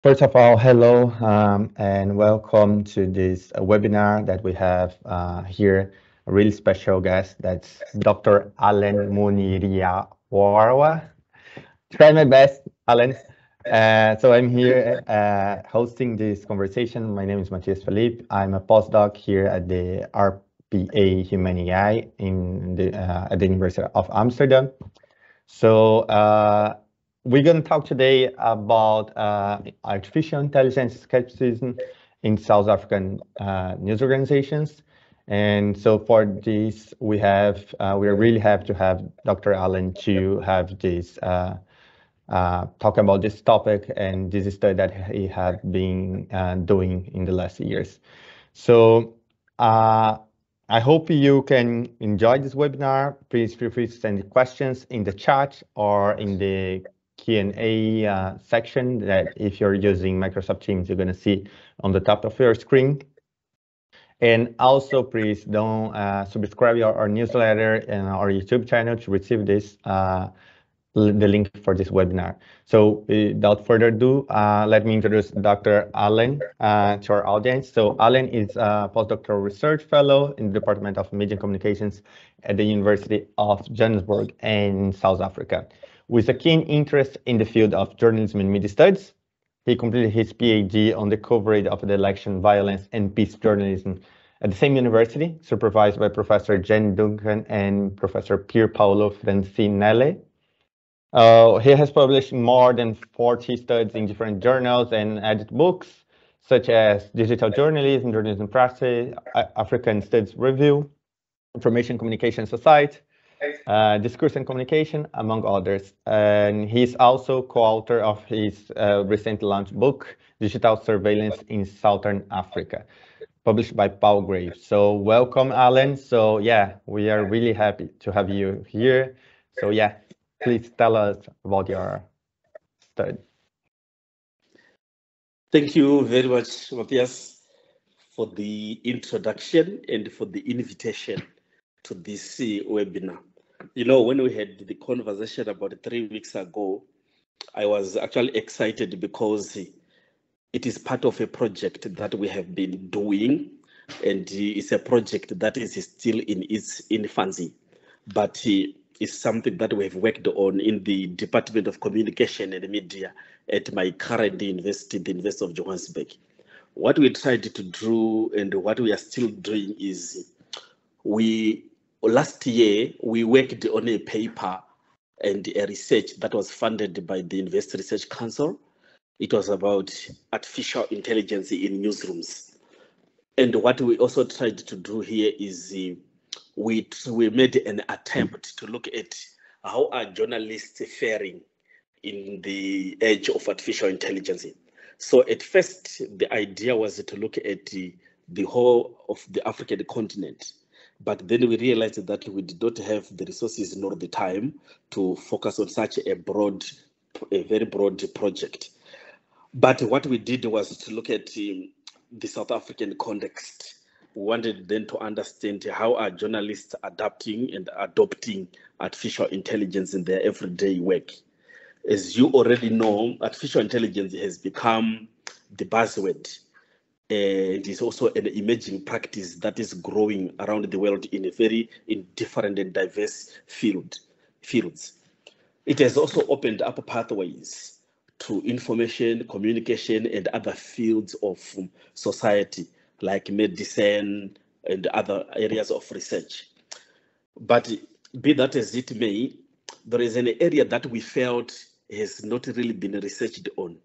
First of all, hello and welcome to this webinar that we have here. A really special guest, that's Dr. Alan Munoriyarwa. Try my best, Alan. So I'm here hosting this conversation. My name is Mathias Felipe. I'm a postdoc here at the RPA Human at the University of Amsterdam. So we're going to talk today about artificial intelligence skepticism in South African news organizations. And so for this, we really have to have Dr. Allen to have this talk about this topic and this study that he had been doing in the last years. So I hope you can enjoy this webinar. Please feel free to send questions in the chat or in the Q&A section that if you're using Microsoft Teams, you're going to see on the top of your screen. And also, please don't subscribe our newsletter and our YouTube channel to receive this the link for this webinar. So without further ado, let me introduce Dr. Allen to our audience. So Allen is a postdoctoral research fellow in the Department of Media and Communications at the University of Johannesburg in South Africa. With a keen interest in the field of journalism and media studies, he completed his PhD on the coverage of the election violence and peace journalism at the same university, supervised by Professor Jen Duncan and Professor Pier Paolo Francinelli. He has published more than 40 studies in different journals and edited books, such as Digital Journalism, Journalism Practice, African Studies Review, Information Communication Society, Discourse and Communication, among others. And he's also co-author of his recently launched book, Digital Surveillance in Southern Africa, published by Paul Graves. So welcome, Alan. So yeah, we are really happy to have you here. So yeah, please tell us about your study. Thank you very much, Mathias, for the introduction and for the invitation to this webinar. You know, when we had the conversation about 3 weeks ago, I was actually excited because it is part of a project that we have been doing, and it's a project that is still in its infancy, but is something that we have worked on in the Department of Communication and Media at my current university, the University of Johannesburg. What we tried to do and what we are still doing is last year we worked on a paper and a research that was funded by the University Research Council. It was about artificial intelligence in newsrooms. And what we also tried to do here is we made an attempt to look at how are journalists faring in the age of artificial intelligence. So at first, the idea was to look at the whole of the African continent. But then we realized that we did not have the resources nor the time to focus on such a very broad project. But what we did was to look at the South African context. We wanted then to understand how are journalists adapting and adopting artificial intelligence in their everyday work. As you already know, artificial intelligence has become the buzzword. It is also an emerging practice that is growing around the world in different and diverse fields. It has also opened up pathways to information, communication, and other fields of society, like medicine and other areas of research. But be that as it may, there is an area that we felt has not really been researched on.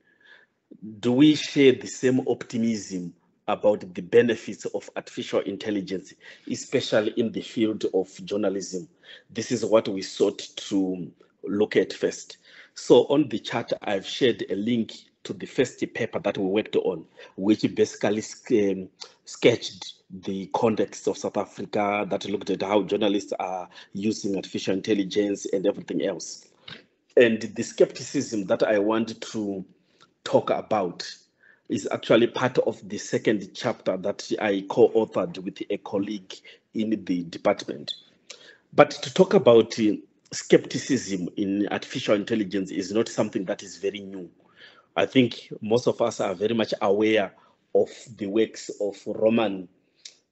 Do we share the same optimism about the benefits of artificial intelligence, especially in the field of journalism? This is what we sought to look at first. So on the chart, I've shared a link to the first paper that we worked on, which basically sketched the context of South Africa, that looked at how journalists are using artificial intelligence and everything else. And the skepticism that I want to talk about is actually part of the second chapter that I co-authored with a colleague in the department. But to talk about skepticism in artificial intelligence is not something that is very new. I think most of us are very much aware of the works of Roman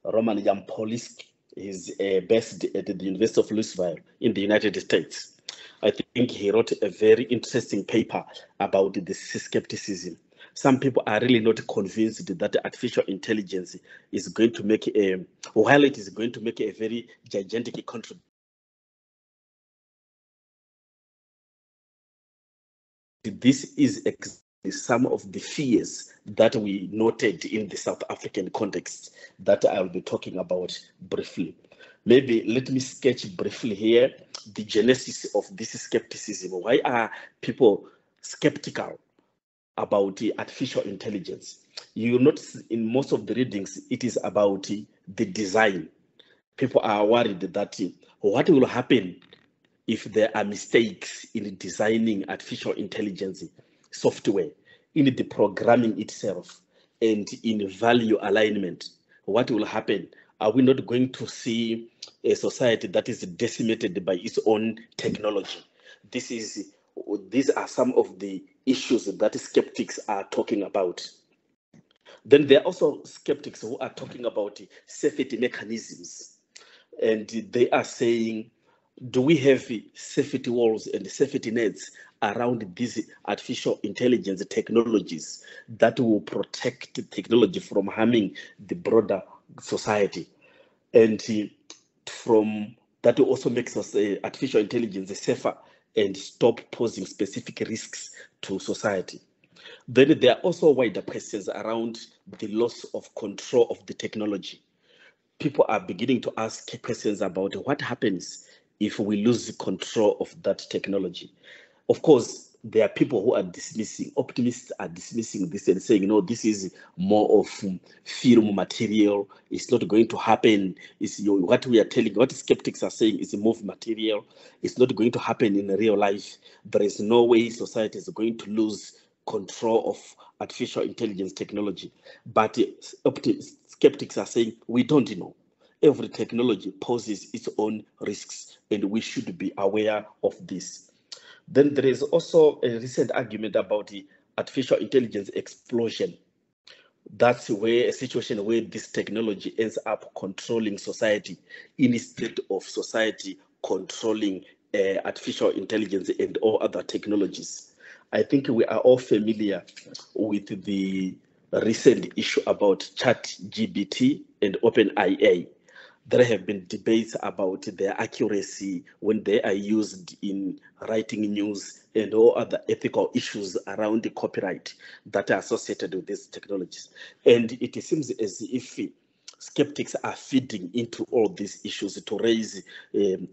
Yampolsky. He's based at the University of Louisville in the United States. I think he wrote a very interesting paper about the skepticism. Some people are really not convinced that artificial intelligence is going to make while it is going to make a very gigantic contribution, this is some of the fears that we noted in the South African context that I'll be talking about briefly. Maybe let me sketch briefly here the genesis of this skepticism. Why are people skeptical about artificial intelligence? You will notice in most of the readings, it is about the design. People are worried that what will happen if there are mistakes in designing artificial intelligence software, in the programming itself, and in value alignment. What will happen? Are we not going to see a society that is decimated by its own technology? These are some of the issues that skeptics are talking about. Then there are also skeptics who are talking about safety mechanisms, and they are saying, do we have safety walls and safety nets around these artificial intelligence technologies that will protect technology from harming the broader society? And from that will also makes us artificial intelligence safer and stop posing specific risks to society. Then there are also wider questions around the loss of control of the technology. People are beginning to ask questions about what happens if we lose control of that technology. Of course, there are people who are dismissing, optimists are dismissing this and saying, no, this is more of film material. It's not going to happen. What we are telling, what skeptics are saying is movie material. It's not going to happen in real life. There is no way society is going to lose control of artificial intelligence technology. But skeptics are saying, we don't know. Every technology poses its own risks, and we should be aware of this. Then there is also a recent argument about the artificial intelligence explosion. That's where a situation where this technology ends up controlling society instead of society controlling artificial intelligence and all other technologies. I think we are all familiar with the recent issue about ChatGPT and OpenAI. There have been debates about their accuracy when they are used in writing news and all other ethical issues around the copyright that are associated with these technologies. And it seems as if skeptics are feeding into all these issues to raise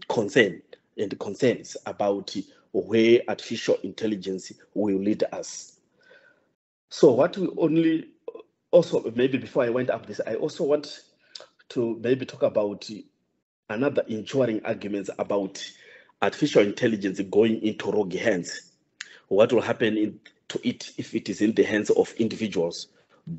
concerns about where artificial intelligence will lead us. So what we only also, maybe before I went up this, I also want to maybe talk about another enduring arguments about artificial intelligence going into rogue hands. What will happen to it if it is in the hands of individuals,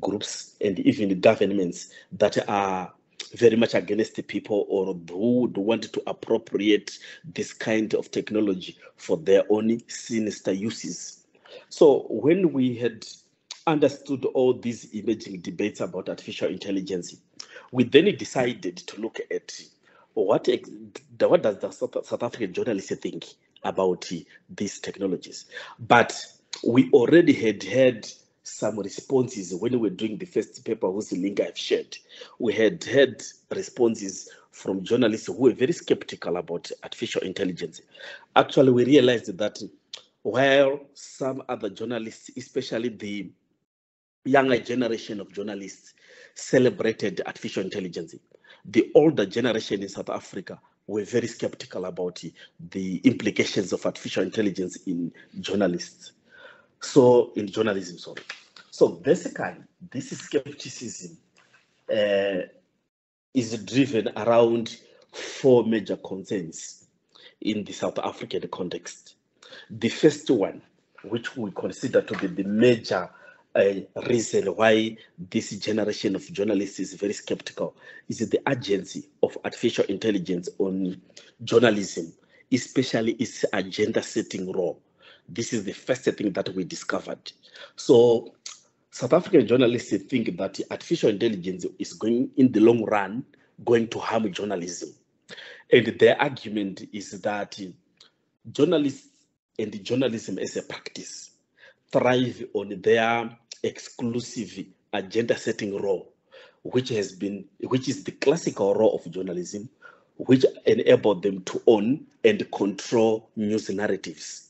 groups, and even governments that are very much against the people or who would want to appropriate this kind of technology for their own sinister uses? So when we had understood all these emerging debates about artificial intelligence, we then decided to look at what does the South African journalists think about these technologies. But we already had some responses when we were doing the first paper whose link I've shared. We had responses from journalists who were very skeptical about artificial intelligence. Actually, we realized that while some other journalists, especially the younger generation of journalists, celebrated artificial intelligence, the older generation in South Africa were very skeptical about the implications of artificial intelligence in journalism. So basically, this skepticism is driven around four major concerns in the South African context. The first one, which we consider to be the major reason why this generation of journalists is very skeptical, is the agency of artificial intelligence on journalism, especially its agenda setting role. This is the first thing that we discovered. So South African journalists think that artificial intelligence is going, in the long run, going to harm journalism. And their argument is that journalists and journalism as a practice thrive on their exclusive agenda-setting role, which is the classical role of journalism, which enabled them to own and control news narratives.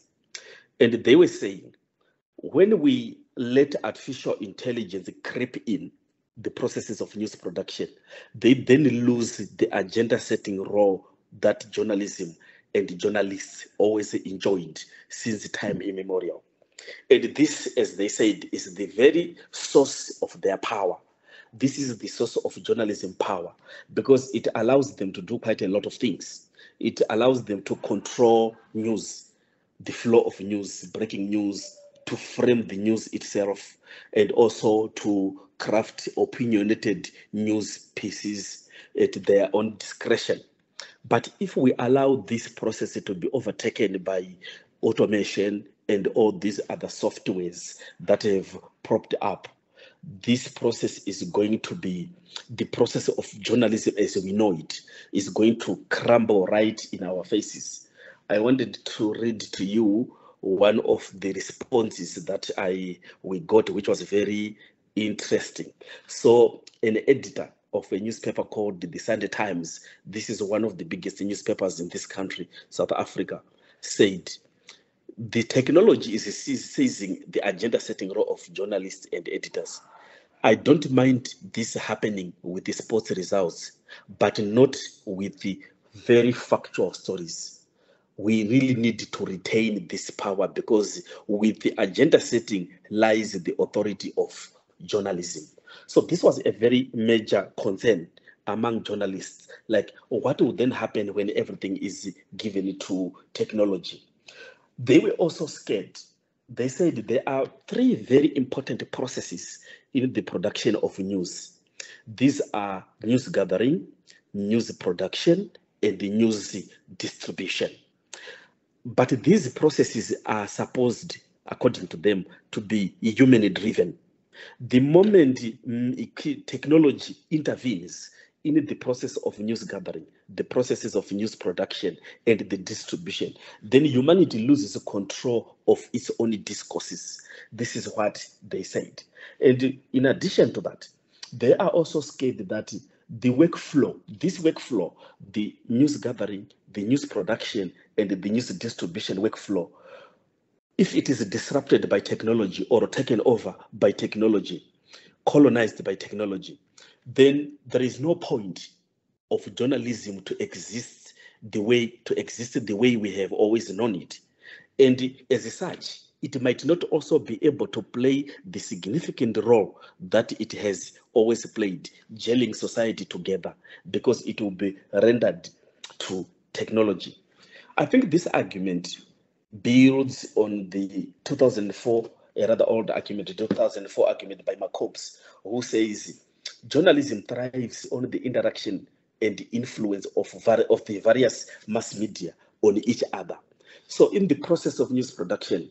And they were saying, when we let artificial intelligence creep in the processes of news production, they then lose the agenda-setting role that journalism and journalists always enjoyed since time immemorial. And this, as they said, is the very source of their power. This is the source of journalism power, because it allows them to do quite a lot of things. It allows them to control news, the flow of news, breaking news, to frame the news itself, and also to craft opinionated news pieces at their own discretion. But if we allow this process to be overtaken by automation and all these other softwares that have propped up, this process is going to be, the process of journalism as we know it is going to crumble right in our faces. I wanted to read to you one of the responses that we got, which was very interesting. So an editor of a newspaper called the Sunday Times, this is one of the biggest newspapers in this country, South Africa, said, the technology is seizing the agenda-setting role of journalists and editors. I don't mind this happening with the sports results, but not with the very factual stories. We really need to retain this power, because with the agenda setting lies the authority of journalism. So this was a very major concern among journalists. Like, what will then happen when everything is given to technology? They were also scared. They said there are three very important processes in the production of news. These are news gathering, news production, and the news distribution. But these processes are supposed, according to them, to be human-driven. The moment technology intervenes in the process of news gathering, the processes of news production, and the distribution, then humanity loses control of its own discourses. This is what they said. And in addition to that, they are also scared that the workflow, the news gathering, the news production, and the news distribution workflow, if it is disrupted by technology or taken over by technology, colonized by technology, then there is no point of journalism to exist the way we have always known it. And as such, it might not also be able to play the significant role that it has always played, gelling society together, because it will be rendered to technology. I think this argument builds on the 2004, a rather old argument, the 2004 argument by Jacobs, who says journalism thrives on the interaction and the influence of the various mass media on each other. So in the process of news production,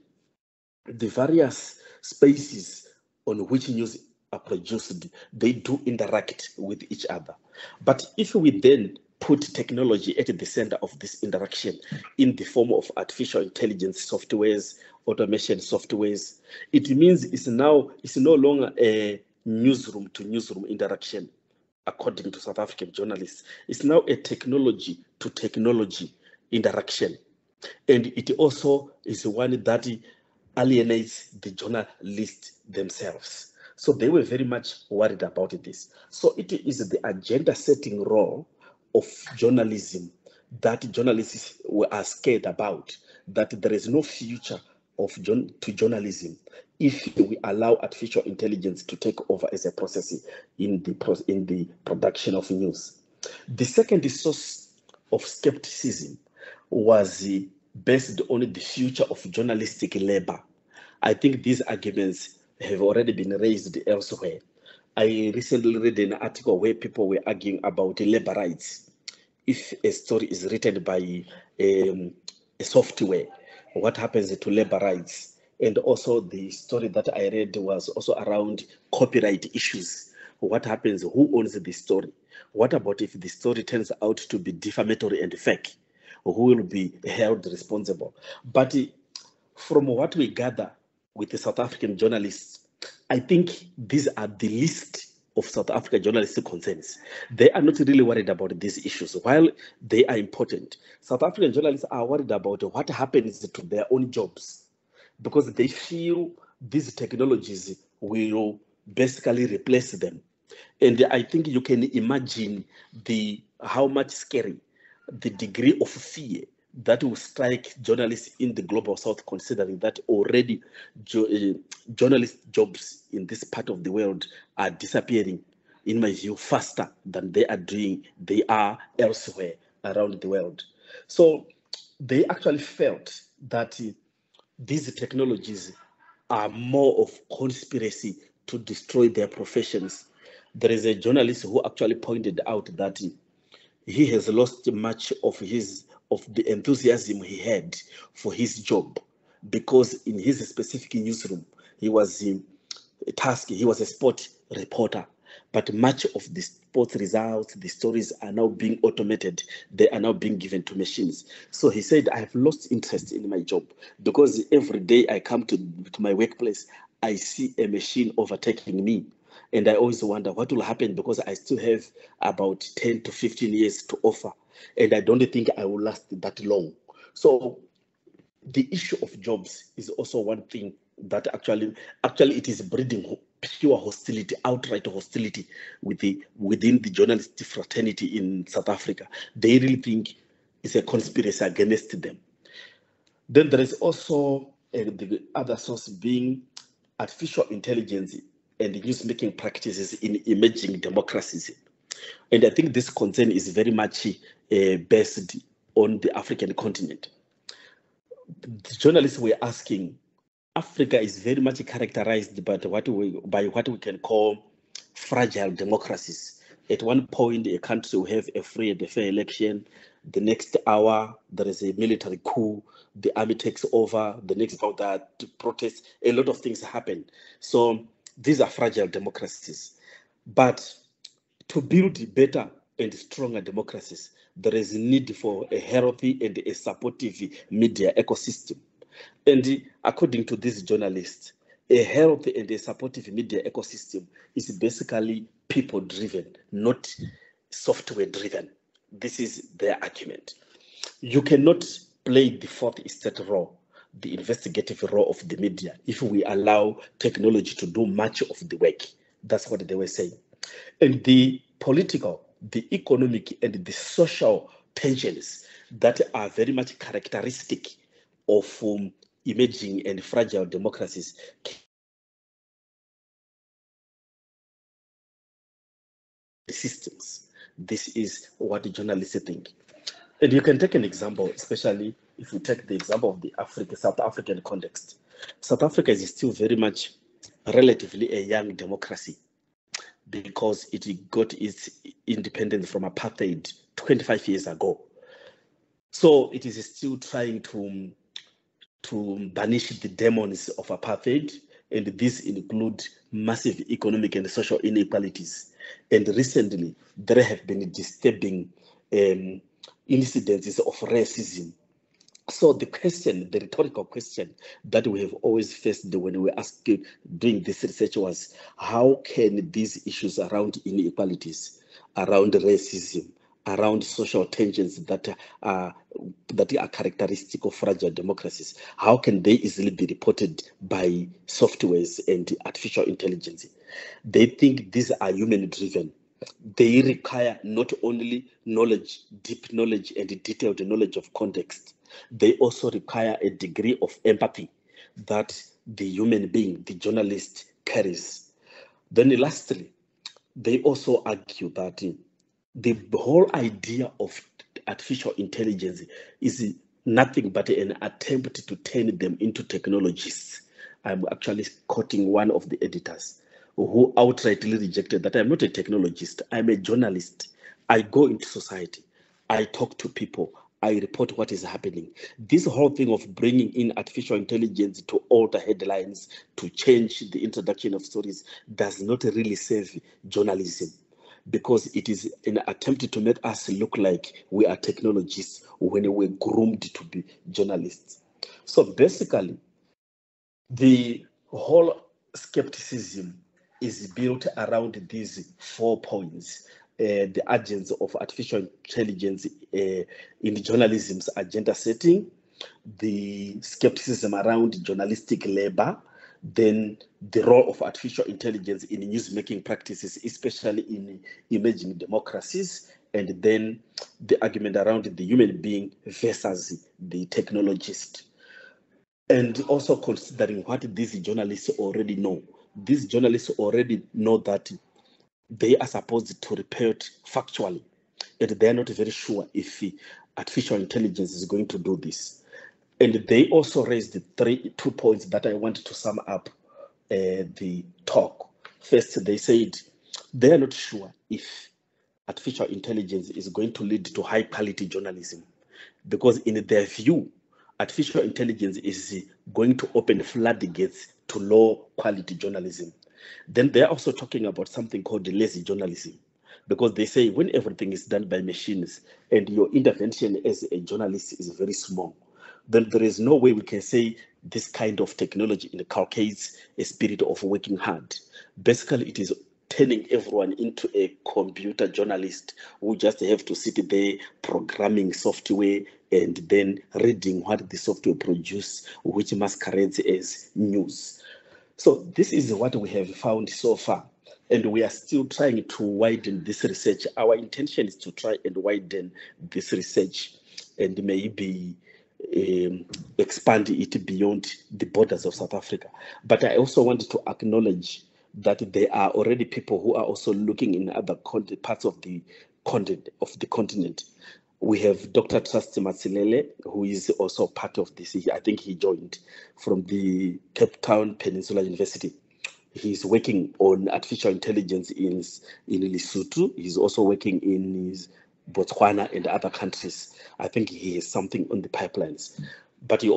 the various spaces on which news are produced, they do interact with each other. But if we then put technology at the center of this interaction in the form of artificial intelligence softwares, automation softwares, it means it's no longer a newsroom to newsroom interaction, according to South African journalists. It's now a technology to technology interaction. And it also is one that alienates the journalists themselves. So they were very much worried about this. So it is the agenda setting role of journalism that journalists are scared about, that there is no future to journalism if we allow artificial intelligence to take over as a process in the production of news. The second source of skepticism was based on the future of journalistic labor. I think these arguments have already been raised elsewhere. I recently read an article where people were arguing about labor rights. If a story is written by a software, what happens to labor rights. And also the story that I read was also around copyright issues. What happens, who owns the story? What about if the story turns out to be defamatory and fake? Who will be held responsible? But from what we gather with the South African journalists, I think these are the least of South African journalistic concerns. They are not really worried about these issues. While they are important, South African journalists are worried about what happens to their own jobs, because they feel these technologies will basically replace them. And I think you can imagine how much scary, the degree of fear that will strike journalists in the global south, considering that already journalist jobs in this part of the world are disappearing, in my view, faster than they are elsewhere around the world. So they actually felt that these technologies are more of conspiracy to destroy their professions. There is a journalist who actually pointed out that he has lost much of the enthusiasm he had for his job, because in his specific newsroom, he was a sport reporter, but much of the sports results, the stories are now being automated. They are now being given to machines. So he said, I have lost interest in my job, because every day I come to my workplace, I see a machine overtaking me. And I always wonder what will happen, because I still have about 10 to 15 years to offer. And I don't think I will last that long. So the issue of jobs is also one thing that actually it is breeding pure hostility, outright hostility within the journalistic fraternity in South Africa. They really think it's a conspiracy against them. Then there is also the other source being artificial intelligence and news-making practices in emerging democracies. And I think this concern is very much based on the African continent. The journalists were asking, Africa is very much characterized by what we can call fragile democracies. At one point, a country will have a free and fair election. The next hour, there is a military coup. The army takes over. The next hour, that protests. A lot of things happen. So these are fragile democracies. But to build better and stronger democracies, there is a need for a healthy and a supportive media ecosystem. And according to this journalist, a healthy and a supportive media ecosystem is basically people-driven, not software-driven. This is their argument. You cannot play the fourth estate role, the investigative role of the media, if we allow technology to do much of the work. That's what they were saying. And the political, the economic, and the social tensions that are very much characteristic of emerging and fragile democracies systems. This is what the journalists think. And you can take an example, especially if you take the example of the South African context. South Africa is still very much relatively a young democracy, because it got its independence from apartheid 25 years ago. So it is still trying to banish the demons of apartheid, and this includes massive economic and social inequalities. And recently, there have been disturbing incidences of racism. So the rhetorical question that we have always faced when we asked doing this research was, how can these issues around inequalities, around racism, around social tensions that are characteristic of fragile democracies, how can they easily be reported by softwares and artificial intelligence? They think these are human-driven. They require not only knowledge, deep knowledge, and detailed knowledge of context. They also require a degree of empathy that the human being, the journalist, carries. Then lastly, they also argue that the whole idea of artificial intelligence is nothing but an attempt to turn them into technologists. I'm actually quoting one of the editors who outrightly rejected that. I'm not a technologist, I'm a journalist. I go into society, I talk to people, I report what is happening. This whole thing of bringing in artificial intelligence to alter headlines, to change the introduction of stories, does not really serve journalism, because it is an attempt to make us look like we are technologists when we're groomed to be journalists. So basically, the whole skepticism is built around these 4 points. The agents of artificial intelligence in journalism's agenda setting, the skepticism around journalistic labor, then the role of artificial intelligence in newsmaking practices, especially in emerging democracies, and then the argument around the human being versus the technologist. And also considering what these journalists already know. These journalists already know that they are supposed to report factually, and they're not very sure if artificial intelligence is going to do this. And they also raised 2 points that I want to sum up the talk. First, they said they are not sure if artificial intelligence is going to lead to high quality journalism, because in their view, artificial intelligence is going to open floodgates to low quality journalism. Then they're also talking about something called lazy journalism, because they say when everything is done by machines and your intervention as a journalist is very small, then there is no way we can say this kind of technology inculcates a spirit of working hard. Basically, it is turning everyone into a computer journalist who just have to sit there programming software and then reading what the software produces, which masquerades as news. So this is what we have found so far, and we are still trying to widen this research. Our intention is to try and widen this research and maybe expand it beyond the borders of South Africa. But I also want to acknowledge that there are already people who are also looking in other parts of the continent. We have Dr. Trust Matsilele, who is also part of this. I think he joined from the Cape Town Peninsula University. He's working on artificial intelligence in Lesotho. He's also working in Botswana and other countries. I think he has something on the pipelines. But you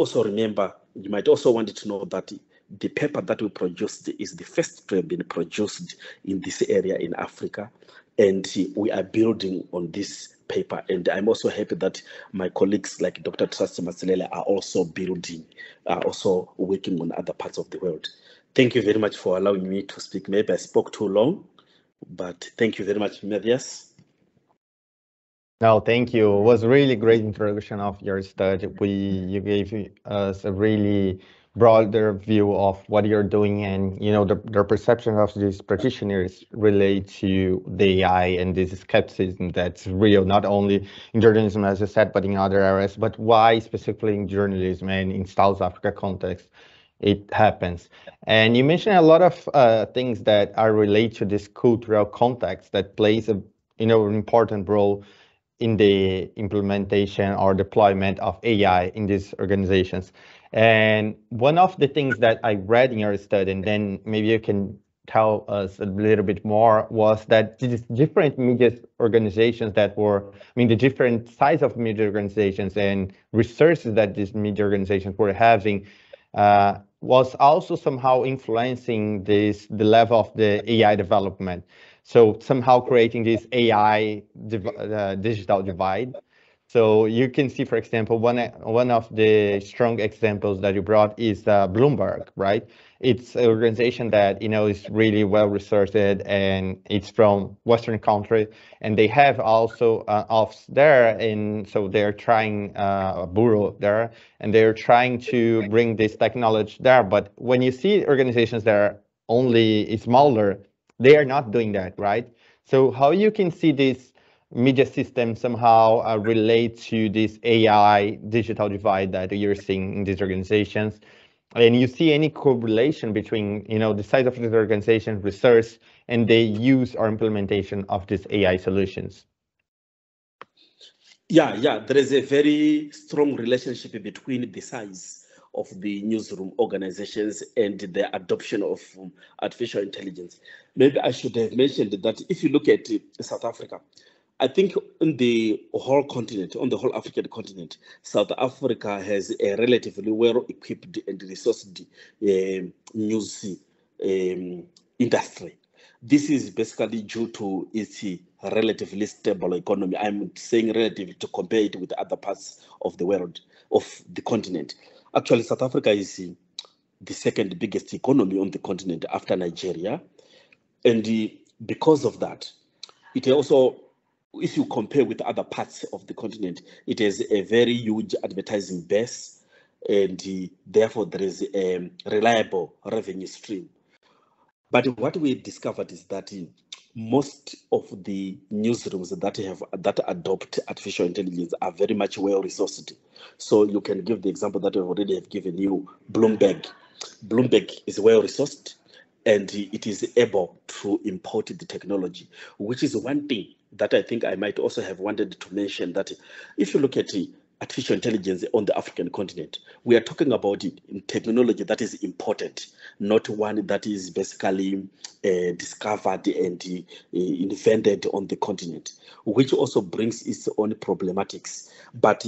might also want to know that the paper that we produced is the first to have been produced in this area in Africa, and we are building on this paper. And I'm also happy that my colleagues like Dr. Trust Matsilele are also also working on other parts of the world. Thank you very much for allowing me to speak. Maybe I spoke too long, but thank you very much, Mathias. No, thank you. It was a really great introduction of your study. You gave us a really broader view of what you're doing, and the perception of these practitioners relate to the AI and this skepticism that's real, not only in journalism, as I said, but in other areas. But why specifically in journalism and in South Africa context it happens? And you mentioned a lot of things that are related to this cultural context that plays an important role in the implementation or deployment of AI in these organizations. And one of the things that I read in your study, and then maybe you can tell us a little bit more, was that these different media organizations the different size of media organizations and resources that these media organizations were having was also somehow influencing the level of the AI development. So somehow creating this AI digital divide. So you can see, for example, one of the strong examples that you brought is Bloomberg, right? It's an organization that is really well researched, and it's from Western country, and they have also office there, and so they're trying a bureau there, and they're trying to bring this technology there. But when you see organizations that are only smaller, they are not doing that, right? So how you can see this media system somehow relate to this AI digital divide that you're seeing in these organizations? And you see any correlation between the size of these organizations, research, and the use or implementation of these AI solutions? Yeah, there is a very strong relationship between the size of the newsroom organizations and the adoption of artificial intelligence. Maybe I should have mentioned that if you look at South Africa, I think on the whole continent, on the whole African continent, South Africa has a relatively well-equipped and resourced news industry. This is basically due to its relatively stable economy. I'm saying relatively to compare it with other parts of the world, of the continent. Actually, South Africa is the second biggest economy on the continent after Nigeria. And because of that, it also, if you compare with other parts of the continent, it has a very huge advertising base, and therefore there is a reliable revenue stream. But what we discovered is that most of the newsrooms that adopt artificial intelligence are very much well resourced. So you can give the example that I already have given you, Bloomberg. Bloomberg is well resourced, and it is able to import the technology, which is one thing that I think I might also have wanted to mention, that if you look at artificial intelligence on the African continent, we are talking about technology that is imported, not one that is basically discovered and invented on the continent, which also brings its own problematics. But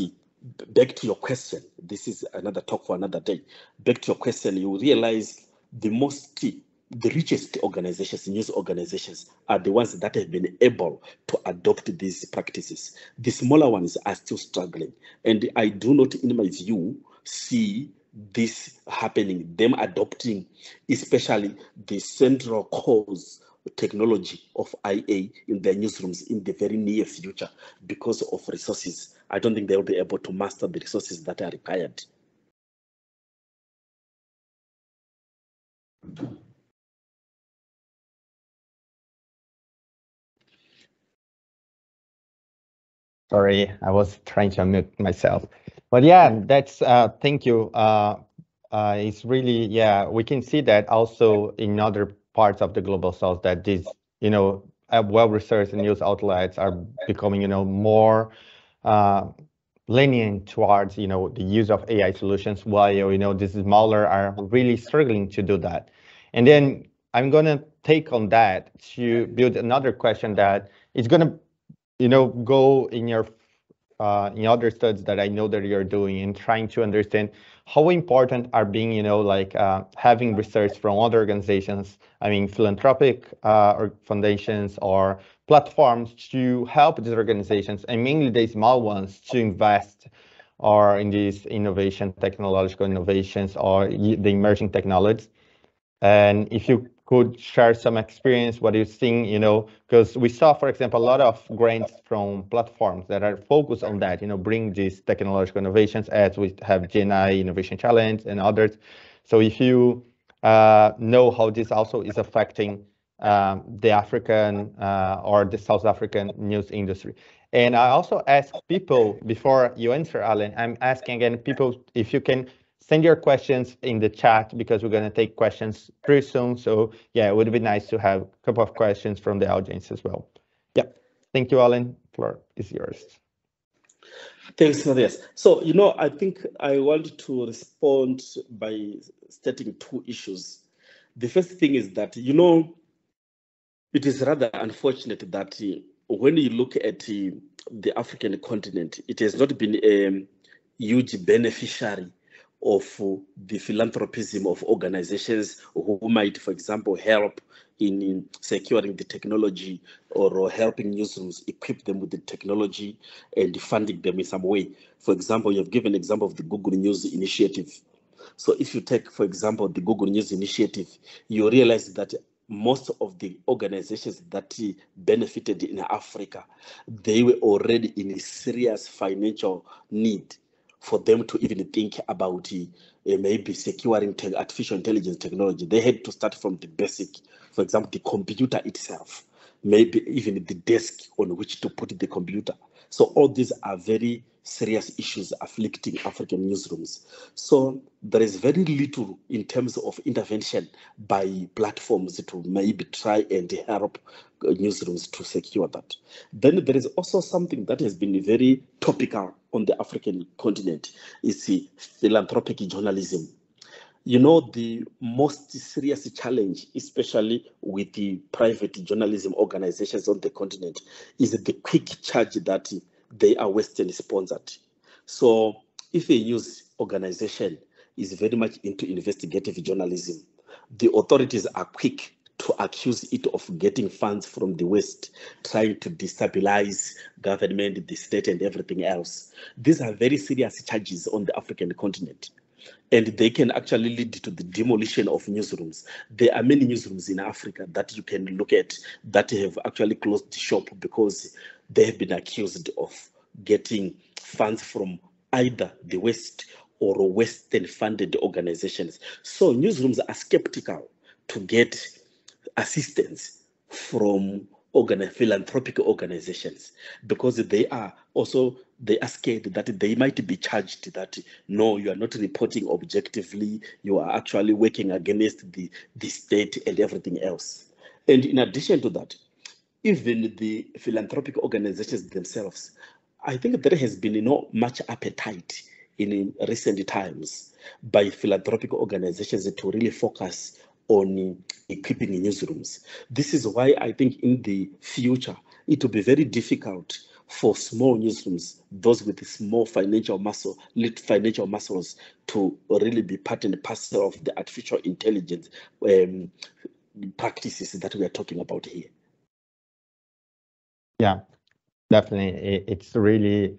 back to your question, this is another talk for another day. Back to your question, you realize the richest organizations, news organizations, are the ones that have been able to adopt these practices. The smaller ones are still struggling. And I do not, in my view, see this happening, them adopting, especially the central cause technology of IA in their newsrooms in the very near future because of resources. I don't think they'll be able to master the resources that are required. Sorry, I was trying to unmute myself. But yeah, that's thank you. It's really, yeah, we can see that also in other parts of the global south that these, well-researched news outlets are becoming, more lenient towards, the use of AI solutions, while, the smaller are really struggling to do that. And then I'm going to take on that to build another question that is going to go in your in other studies that I know that you're doing and trying to understand how important are being, having research from other organizations, I mean, philanthropic or foundations or platforms to help these organizations, and mainly the small ones, to invest or in these technological innovations or the emerging technologies. And if you could share some experience, what you're seeing, because we saw, for example, a lot of grants from platforms that are focused on that, bring these technological innovations, as we have GNI Innovation Challenge and others. So if you know how this also is affecting the African or the South African news industry. And I also ask people, before you answer, Alan, I'm asking again, people, if you can send your questions in the chat, because we're going to take questions pretty soon. So yeah, it would be nice to have a couple of questions from the audience as well. Yeah, thank you, Alan. Floor is yours. Thanks, Mathias. So, I think I want to respond by stating two issues. The first thing is that, it is rather unfortunate that when you look at the African continent, it has not been a huge beneficiary of the philanthropism of organizations who might, for example, help in securing the technology or helping newsrooms equip them with the technology and funding them in some way. For example, you have given an example of the Google News Initiative. So if you take, for example, the Google News Initiative, you realize that most of the organizations that benefited in Africa, they were already in a serious financial need for them to even think about maybe securing artificial intelligence technology. They had to start from the basic, for example, the computer itself, maybe even the desk on which to put the computer. So all these are very serious issues afflicting African newsrooms. So there is very little in terms of intervention by platforms to maybe try and help newsrooms to secure that. Then there is also something that has been very topical on the African continent, is philanthropic journalism. You know, the most serious challenge, especially with the private journalism organizations on the continent, is the quick charge that they are Western sponsored. So if a news organization is very much into investigative journalism, the authorities are quick to accuse it of getting funds from the West, trying to destabilize government, the state, and everything else. These are very serious charges on the African continent, and they can actually lead to the demolition of newsrooms. There are many newsrooms in Africa that you can look at that have actually closed shop because they have been accused of getting funds from either the West or Western-funded organizations. So newsrooms are skeptical to get assistance from philanthropic organizations because they are scared that they might be charged that no, you are not reporting objectively, you are actually working against the state and everything else. And in addition to that, even the philanthropic organizations themselves, I think there has been much appetite in recent times by philanthropic organizations to really focus on equipping newsrooms. This is why I think in the future, it will be very difficult for small newsrooms, those with small financial muscles, to really be part and parcel of the artificial intelligence practices that we are talking about here. Yeah, definitely. It's really,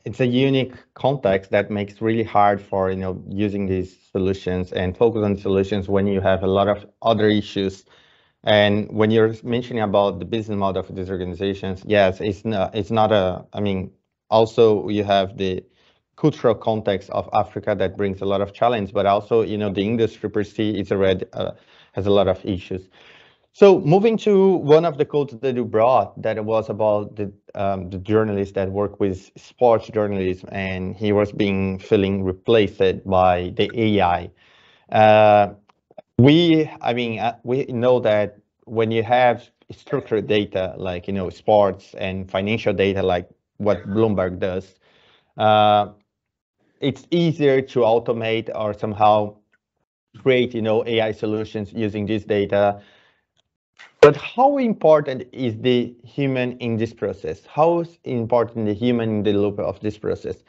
it's a unique context that makes really hard for, using these solutions and focus on solutions when you have a lot of other issues. And when you're mentioning about the business model of these organizations, yes, it's not I mean, also you have the cultural context of Africa that brings a lot of challenge, but also, the industry per se is already has a lot of issues. So moving to one of the quotes that you brought, that was about the journalist that worked with sports journalism, and he was feeling replaced by the AI. We know that when you have structured data like sports and financial data like what Bloomberg does, it's easier to automate or somehow create AI solutions using this data. But how important is the human in this process? How is important the human in the loop of this process?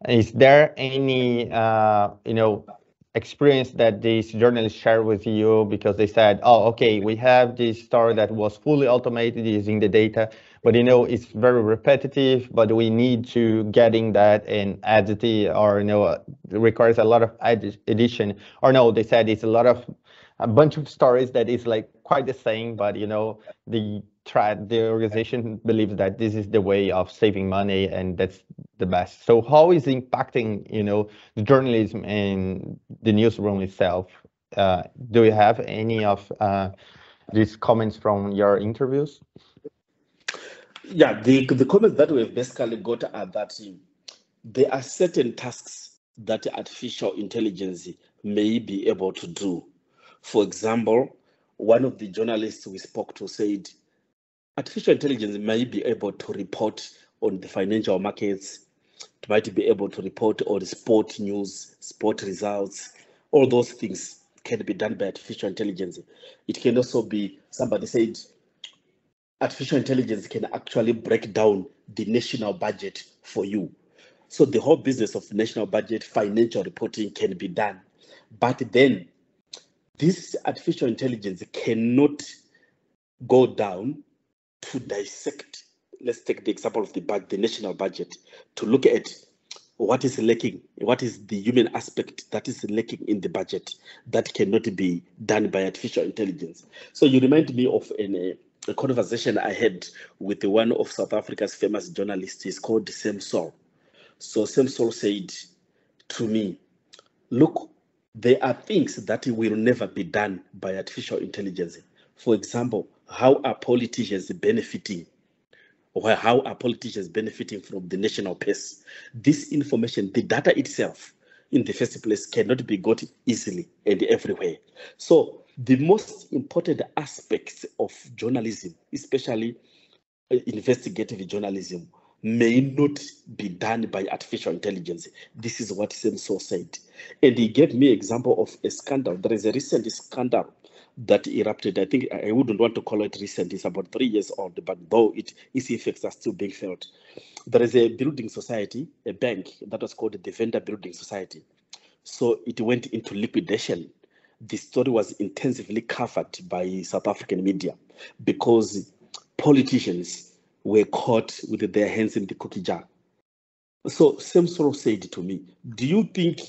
Is there any, experience that these journalists share with you because they said, oh, okay, we have this story that was fully automated using the data, but it's very repetitive, but we need to getting that and edit it, or it requires a lot of addition, or no, they said it's a bunch of stories that is like quite the same, but the organization believes that this is the way of saving money and that's the best. So how is it impacting the journalism and the newsroom itself? Do you have any of these comments from your interviews? Yeah, the comments that we've basically got are that there are certain tasks that artificial intelligence may be able to do. For example, one of the journalists we spoke to said artificial intelligence may be able to report on the financial markets, it might be able to report on sport news, sport results. All those things can be done by artificial intelligence. It can also be, somebody said, artificial intelligence can actually break down the national budget for you. So the whole business of national budget, financial reporting can be done. But then this artificial intelligence cannot go down to dissect. Let's take the example of the national budget, to look at what is lacking, what is the human aspect that is lacking in the budget that cannot be done by artificial intelligence. So you remind me of a conversation I had with one of South Africa's famous journalists. He's called Sam Sol. So Sam Sol said to me, look, there are things that will never be done by artificial intelligence. For example, how are politicians benefiting? Or how are politicians benefiting from the national purse? This information, the data itself, in the first place, cannot be got easily and everywhere. So the most important aspects of journalism, especially investigative journalism, may not be done by artificial intelligence. This is what Samson said. And he gave me an example of a scandal. There is a recent scandal that erupted. I think I wouldn't want to call it recent. It's about 3 years old, but though its effects are still being felt. There is a building society, a bank that was called the Vendor Building Society. So it went into liquidation. The story was intensively covered by South African media because politicians were caught with their hands in the cookie jar. So Samson said to me, do you think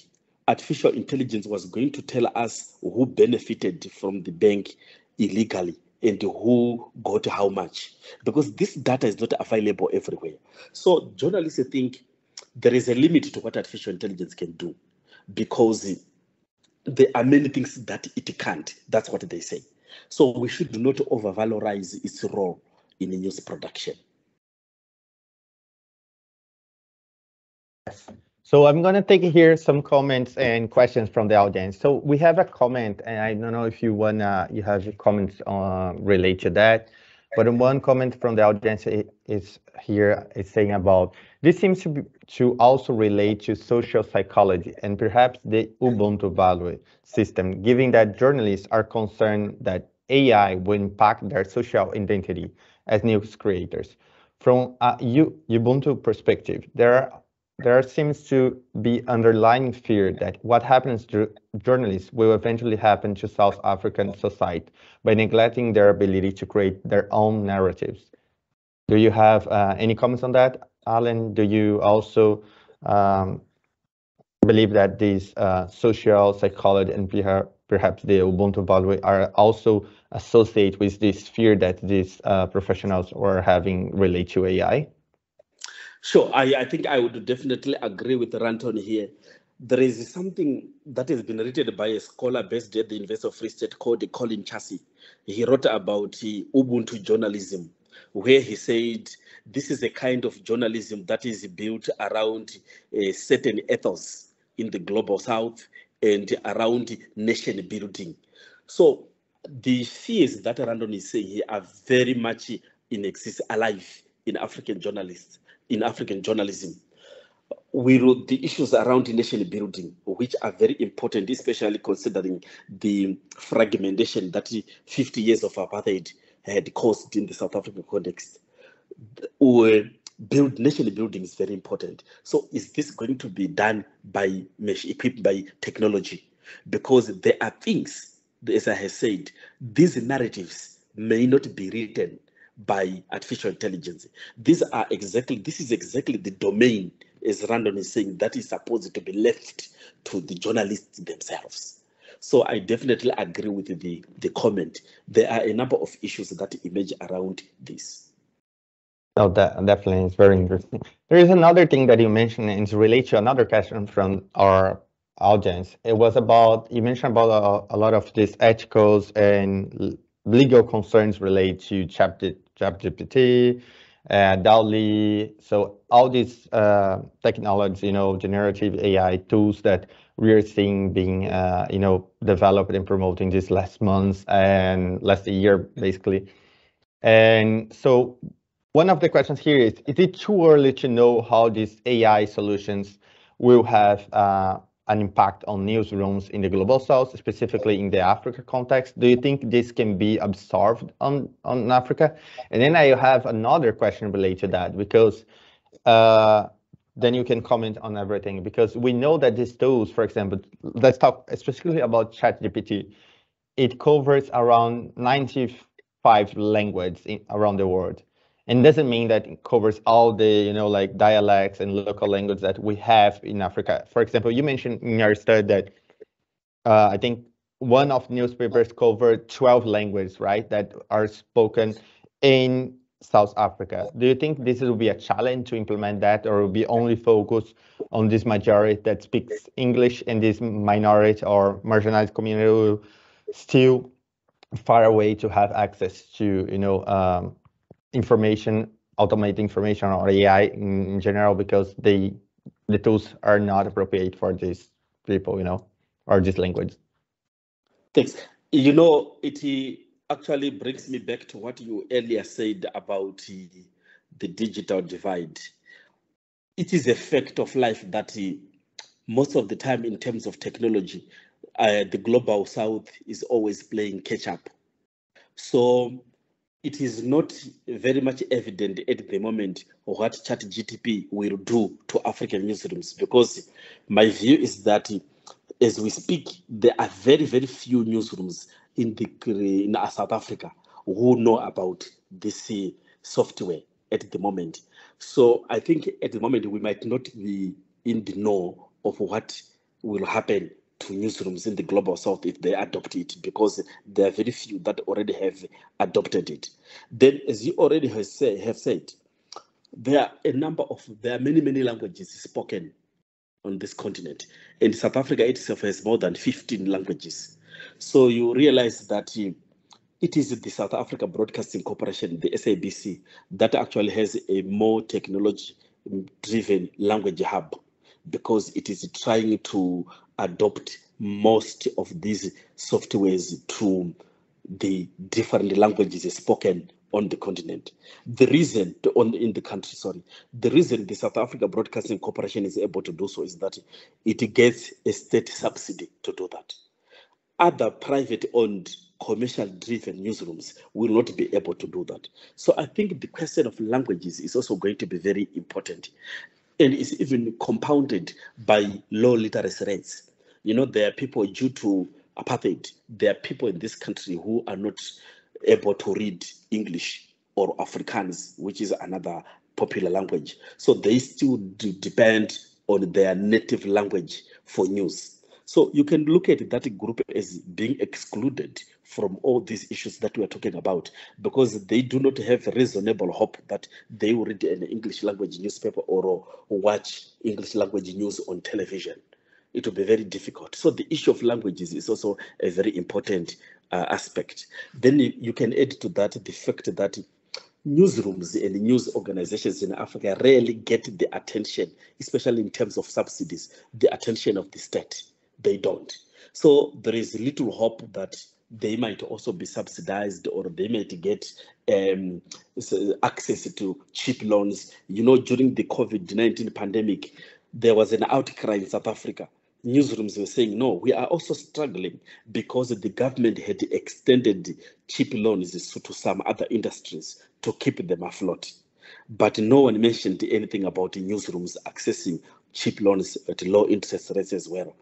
artificial intelligence was going to tell us who benefited from the bank illegally and who got how much? Because this data is not available everywhere. So journalists think there is a limit to what artificial intelligence can do because there are many things that it can't. That's what they say. So we should not overvalorize its role in news production. So I'm going to take here some comments and questions from the audience. So we have a comment, and I don't know if you have comments relate to that, but one comment from the audience is here is saying about this seems to also relate to social psychology and perhaps the Ubuntu value system, given that journalists are concerned that AI will impact their social identity as news creators. From a Ubuntu perspective, there seems to be underlying fear that what happens to journalists will eventually happen to South African society by neglecting their ability to create their own narratives. Do you have any comments on that, Alan? Do you also believe that these social psychology and perhaps the Ubuntu value are also associated with this fear that these professionals are having related to AI? Sure, I think I would definitely agree with Ranton here. There is something that has been written by a scholar based at the University of Free State called Colin Chassie. He wrote about Ubuntu journalism, where he said this is a kind of journalism that is built around a certain ethos in the global south and around nation building. So the fears that Randon is saying here are very much alive in African journalists. In African journalism, we wrote the issues around nation building, which are very important, especially considering the fragmentation that 50 years of apartheid had caused in the South African context. Nation building is very important. So is this going to be done equipped by technology? Because there are things, as I have said, these narratives may not be written by artificial intelligence. This is exactly the domain, as Randon is saying, that is supposed to be left to the journalists themselves. So I definitely agree with the comment. There are a number of issues that emerge around this. Oh, that definitely is very interesting. There is another thing that you mentioned, and it's related to another question from our audience. It was about, you mentioned about a lot of these ethicals and legal concerns related to ChatGPT, DALL-E. So all these technologies, generative AI tools that we are seeing being, developed and promoting these last months and last year, basically. And so one of the questions here is it too early to know how these AI solutions will have an impact on newsrooms in the global south, specifically in the Africa context? Do you think this can be absorbed on Africa? And then I have another question related to that, because then you can comment on everything, because we know that these tools, for example, let's talk specifically about ChatGPT. It covers around 95 languages around the world. And doesn't mean that it covers all the, like dialects and local language that we have in Africa. For example, you mentioned in your study that I think one of the newspapers covered 12 languages, right, that are spoken in South Africa. Do you think this will be a challenge to implement that, or will be only focused on this majority that speaks English, and this minority or marginalized community will still far away to have access to, information, automate information, or AI in general, because the tools are not appropriate for these people, or this language? Thanks. It actually brings me back to what you earlier said about the digital divide. it is a fact of life that most of the time, in terms of technology, the global south is always playing catch up. So it is not very much evident at the moment what ChatGPT will do to African newsrooms, because my view is that as we speak, there are very, very few newsrooms in South Africa who know about this software at the moment. So I think at the moment we might not be in the know of what will happen to newsrooms in the global south if they adopt it, because there are very few that already have adopted it. Then, as you already have said, there are many languages spoken on this continent, and South Africa itself has more than 15 languages. So you realize that it is the South Africa Broadcasting Corporation, the SABC, that actually has a more technology-driven language hub, because it is trying to adopt most of these softwares to the different languages spoken on the continent. The reason in the country, the reason the South Africa Broadcasting Corporation is able to do so is that it gets a state subsidy to do that. Other private-owned, commercial-driven newsrooms will not be able to do that. So I think the question of languages is also going to be very important, and is even compounded by low literacy rates. You know, there are people, due to apartheid, there are people in this country who are not able to read English or Afrikaans, which is another popular language. So they still depend on their native language for news. So you can look at that group as being excluded from all these issues that we are talking about, because they do not have reasonable hope that they will read an English language newspaper or watch English language news on television. It will be very difficult. So the issue of languages is also a very important aspect. Then you can add to that the fact that newsrooms and news organizations in Africa rarely get the attention, especially in terms of subsidies, the attention of the state. They don't. So there is little hope that they might also be subsidized, or they might get access to cheap loans. You know, during the COVID-19 pandemic, there was an outcry in South Africa. Newsrooms were saying, no, we are also struggling because the government had extended cheap loans to some other industries to keep them afloat. But no one mentioned anything about the newsrooms accessing cheap loans at low interest rates as well.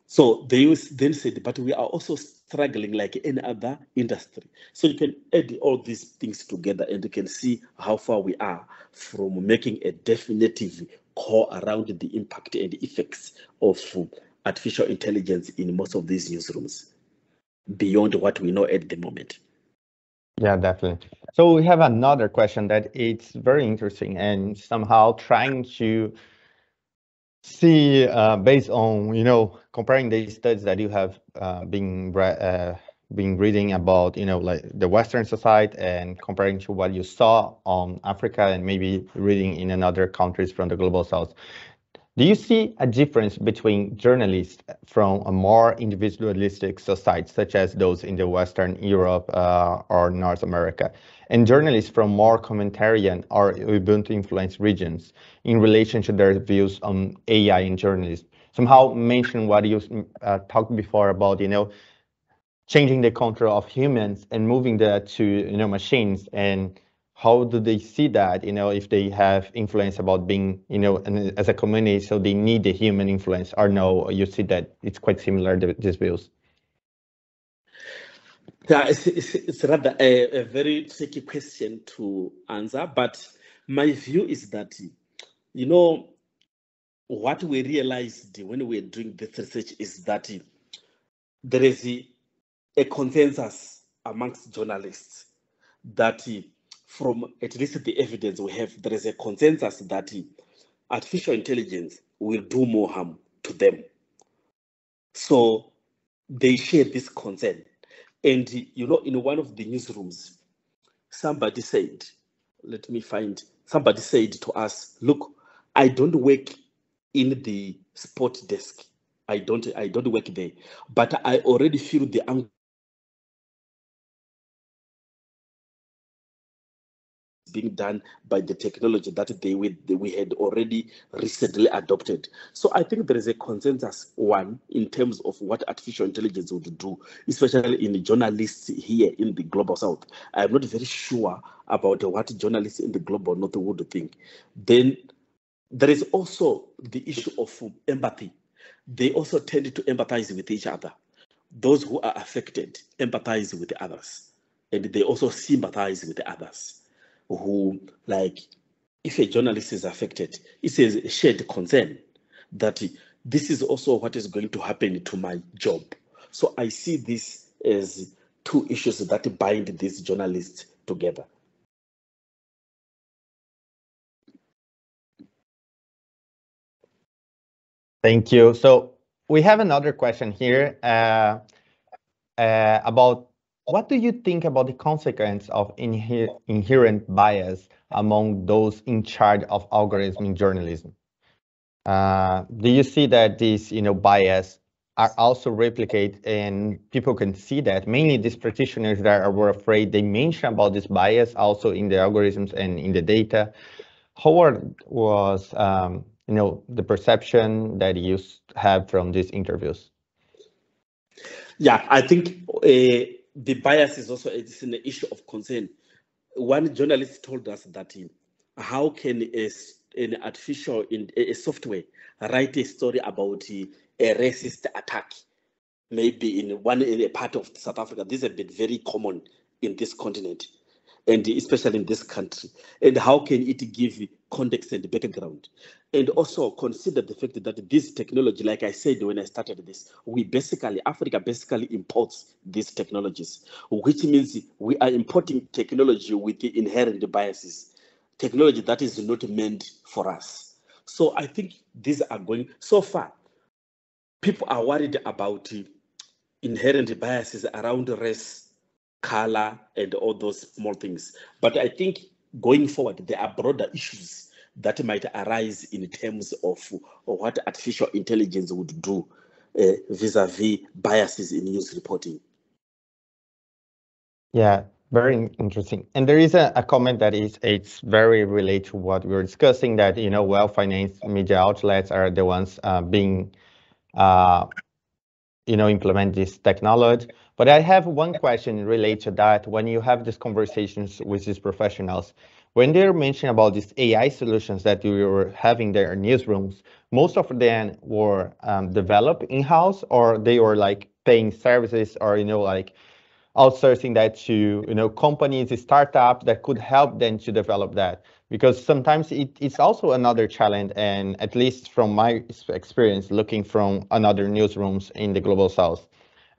So they then said, but we are also struggling like any other industry. So you can add all these things together and you can see how far we are from making a definitive call around the impact and effects of artificial intelligence in most of these newsrooms, beyond what we know at the moment. Yeah, definitely. So we have another question that it's very interesting and somehow trying to see based on, you know, comparing the studies that you have been reading about, you know, like the Western society, and comparing to what you saw on Africa and maybe reading in another countries from the global south. Do you see a difference between journalists from a more individualistic society, such as those in the Western Europe or North America, and journalists from more communitarian or Ubuntu-influenced regions in relation to their views on AI in journalism? Somehow mention what you talked before about, you know, changing the control of humans and moving that to, you know, machines, and how do they see that, you know, if they have influence about being, you know, as a community, so they need the human influence, or no, you see that it's quite similar, these views? Yeah, it's rather a very tricky question to answer, but my view is that, you know, what we realized when we were doing this research is that there is a consensus amongst journalists that from at least the evidence we have, there is a consensus that artificial intelligence will do more harm to them. So they share this concern. And, you know, in one of the newsrooms, somebody said to us, look, I don't work in the sport desk. I don't work there, but I already feel the being done by the technology that we had already recently adopted. So I think there is a consensus, one, in terms of what artificial intelligence would do, especially in the journalists here in the Global South. I'm not very sure about what journalists in the Global North would think. Then there is also the issue of empathy. They also tend to empathize with each other. Those who are affected empathize with others, and they also sympathize with others who, like, if a journalist is affected, it's a shared concern that this is also what is going to happen to my job. So I see this as two issues that bind these journalists together. Thank you. So we have another question here about what do you think about the consequence of inherent bias among those in charge of algorithmic journalism? Do you see that these, bias are also replicated, and people can see that? Mainly these practitioners that were afraid, they mention about this bias also in the algorithms and in the data. How was, the perception that you have from these interviews? Yeah, I think the bias is also it's an issue of concern. One journalist told us that how can an artificial a software write a story about a racist attack, maybe in a part of South Africa? This has been very common in this continent, and especially in this country. And how can it give context and background? And also consider the fact that this technology, like I said when I started this, Africa basically imports these technologies, which means we are importing technology with the inherent biases, technology that is not meant for us. So I think these are going, so far, people are worried about inherent biases around race, color, and all those small things. But I think going forward, there are broader issues that might arise in terms of what artificial intelligence would do vis-a-vis biases in news reporting. Yeah, very interesting. And there is a comment that it's very related to what we were discussing, that, well-financed media outlets are the ones being implement this technology. But I have one question related to that. When you have these conversations with these professionals, when they're mentioning about these AI solutions that you were having there in newsrooms, most of them were developed in-house, or they were like paying services, or like outsourcing that to companies, startups that could help them to develop that. Because sometimes it's also another challenge, and at least from my experience looking from another newsrooms in the Global South,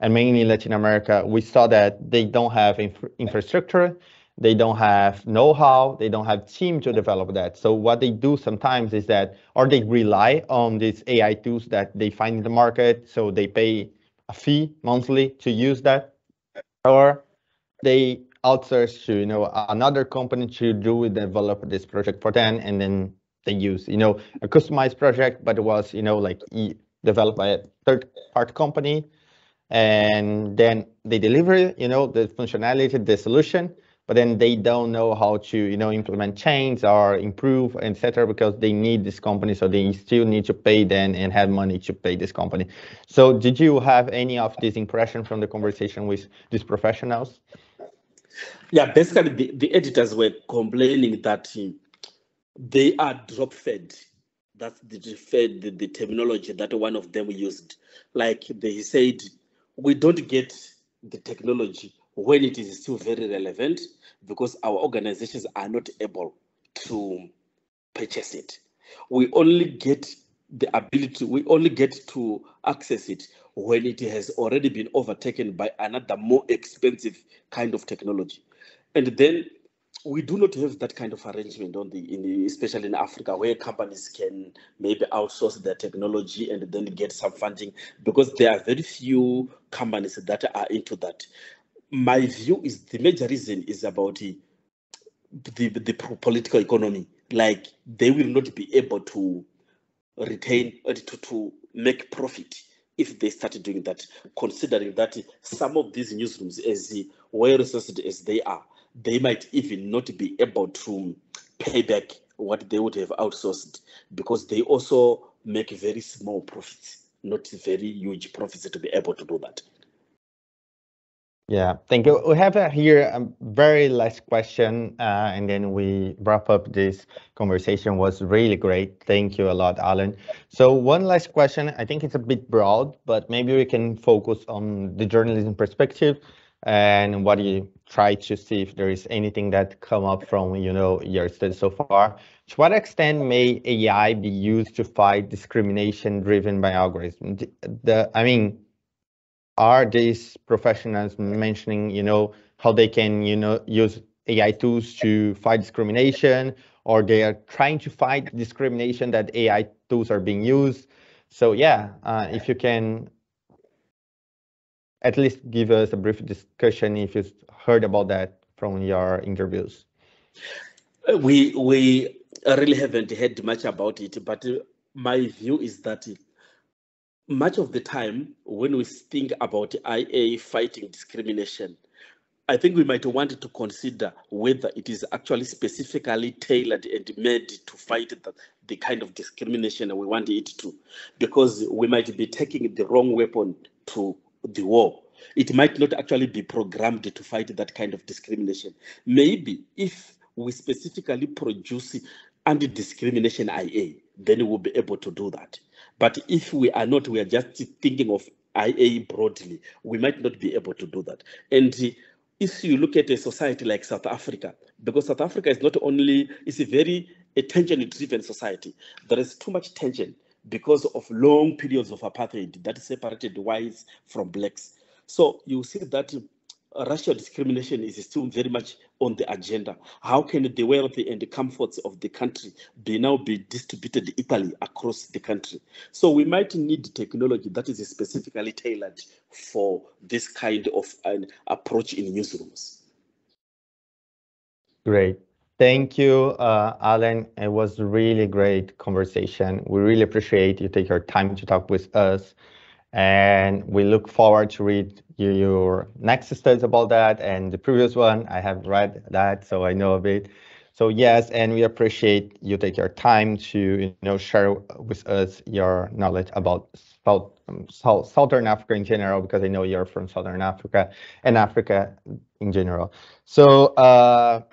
and mainly Latin America, we saw that they don't have infrastructure, they don't have know-how, they don't have team to develop that. So what they do sometimes is that, or they rely on these AI tools that they find in the market, so they pay a fee monthly to use that, or they outsource to another company to develop this project for them, and then they use a customized project, but it was developed by a third-party company, and then they deliver the functionality, the solution, but then they don't know how to implement change or improve, etc., because they need this company, so they still need to pay them and have money to pay this company. So did you have any of this impression from the conversation with these professionals? Yeah, basically the editors were complaining that they are drop-fed. That's the terminology that one of them used. Like they said, we don't get the technology when it is still very relevant, because our organizations are not able to purchase it. We only get to access it when it has already been overtaken by another more expensive kind of technology. And then we do not have that kind of arrangement especially in Africa, where companies can maybe outsource their technology and then get some funding, because there are very few companies that are into that. My view is the major reason is about the political economy. Like, they will not be able to retain or to make profit if they started doing that, considering that some of these newsrooms, as well resourced as they are, they might even not be able to pay back what they would have outsourced, because they also make very small profits, not very huge profits to be able to do that. Yeah, thank you. We have here a very last question, and then we wrap up this conversation. Was really great. Thank you a lot, Alan. So one last question. I think it's a bit broad, but maybe we can focus on the journalism perspective and what you try to see if there is anything that come up from your study so far. To what extent may AI be used to fight discrimination driven by algorithms? I mean, are these professionals mentioning, how they can, use AI tools to fight discrimination, or they are trying to fight discrimination that AI tools are being used? So yeah, if you can at least give us a brief discussion if you've heard about that from your interviews. We really haven't heard much about it, but my view is that much of the time when we think about IA fighting discrimination, I think we might want to consider whether it is actually specifically tailored and made to fight the kind of discrimination we want it to, because we might be taking the wrong weapon to the war. It might not actually be programmed to fight that kind of discrimination. Maybe if we specifically produce anti-discrimination IA, then we'll be able to do that. But if we are not, we are just thinking of IA broadly, we might not be able to do that. And if you look at a society like South Africa, because South Africa is not only, it's a very tension-driven society. There is too much tension because of long periods of apartheid that separated whites from blacks. So you see that racial discrimination is still very much on the agenda. How can the wealthy and the comforts of the country now be distributed equally across the country? So we might need technology that is specifically tailored for this kind of an approach in newsrooms. Great. Thank you, Alan. It was a really great conversation. We really appreciate you take your time to talk with us. And we look forward to read your next studies about that, and the previous one I have read that, so I know a bit. So yes, and we appreciate you take your time to share with us your knowledge about Southern Africa in general, because I know you're from Southern Africa and Africa in general. So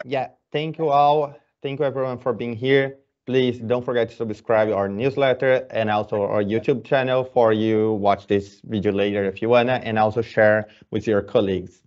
yeah, thank you all. Thank you everyone for being here. Please don't forget to subscribe our newsletter and also our YouTube channel for you watch this video later if you wanna, and also share with your colleagues.